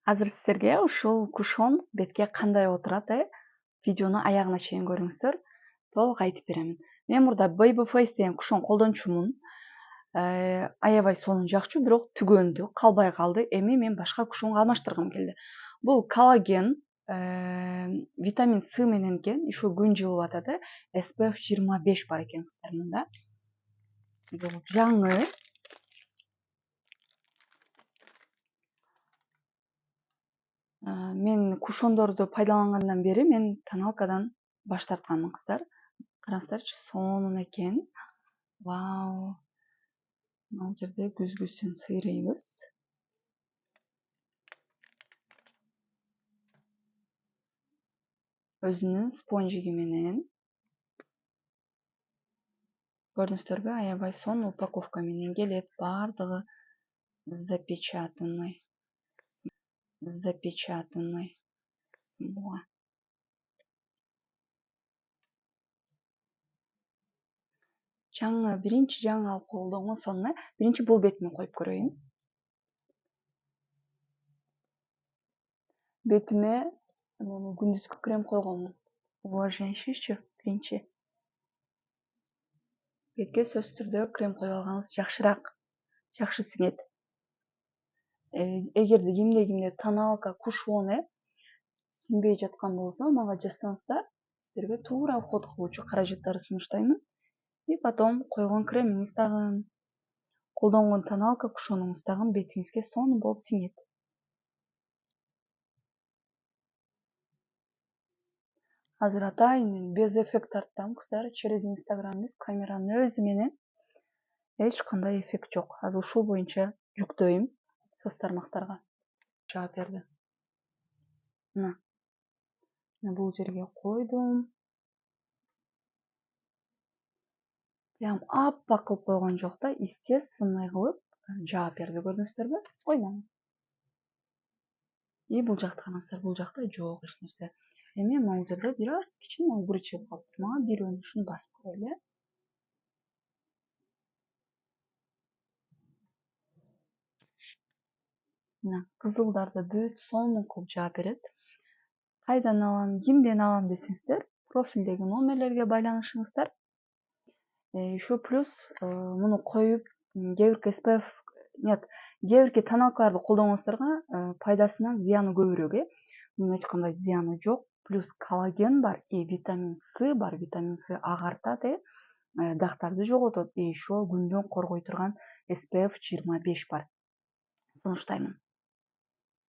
Азыр сиздерге ушул кушон бетке кандай отурат, видеону аягына чейин көрүңүздөр. Толук айтып беремин. Мен мурда Baby Face деген кушон колдончумун. Аябай сонун жакчу, бирок түгөндү, калбай калды. Эми мен башка кушонго алмаштыргым келди. Бул коллаген, витамин С менен экен, ошо күн жылып атат, SPF 25 бар экен кыздар мында. Бул жаңы. Мен кушондорду пайдалангандан бери мен тоналкадан баш тартканмын кыздар. Караңыздарчы, сонун экен. Вау. Мына жерде күзгүсүн сыйрыйбыз. Өзүнүн спонжиги менен. Көрдүңүздөрбү? Аябай сонун упаковка менен келет. Бардыгы запечатанный. Жаңы, биринчи жаңы алып колдонгон сонун. Биринчи бул бетиме коюп көрөйүн. Бетиме күндүзгү крем койгонмун. Увлажняющийчи биринчи. Бетке сөзсүз түрдө крем коюп алганыңыз жакшыраак. Жакшы сиңет. Эгерде кимде тоналка, кушон сиңбей жаткан болсо, мага жазсаңыздар, сиздерге туура уход кылуучу каражаттарды сунуштаймын. И потом койгон кремиңиз дагы, колдонгон тоналка, кушонуңуз дагы бетиңизге сонун болуп сиңет. Азыр атайын без эффект тарттым кыздар, через Instagram эмес, камеранын өзү менен эч кандай эффект жок. Азыр ушул боюнча жүктөйм соц тармактарга. Жаап берди. Мына. Бул жерге койдум. Прям аппак кылып койгон жок да, естественный кылып жаап берди, көрдүңүздөрбү? Ойнойм. И бул жакты караңыздар, бул жакта жок эч нерсе. Эми могул жерде бир аз кичине огурчу болуп калыптыр. Мага бирөөнү ушуну басып коелу, Мына кызылдарды бүт сонун кылып жаап берет. Кайдан алам, кимден алам десеңиздер, профилдеги номерлерге байланышыңыздар. Ещё плюс муну коюп, кээ бирки SPF, нет, кээ бирки тоналкаларды колдонгоңуздарга пайдасынан зыяны көбүрөөк, Мунун эч кандай зыяны жок. Плюс коллаген бар и витамин С бар. Витамин С агартат, дактарды жоготот. И ещё күндөн коргой турган SPF 25 бар. Сунуштаймын.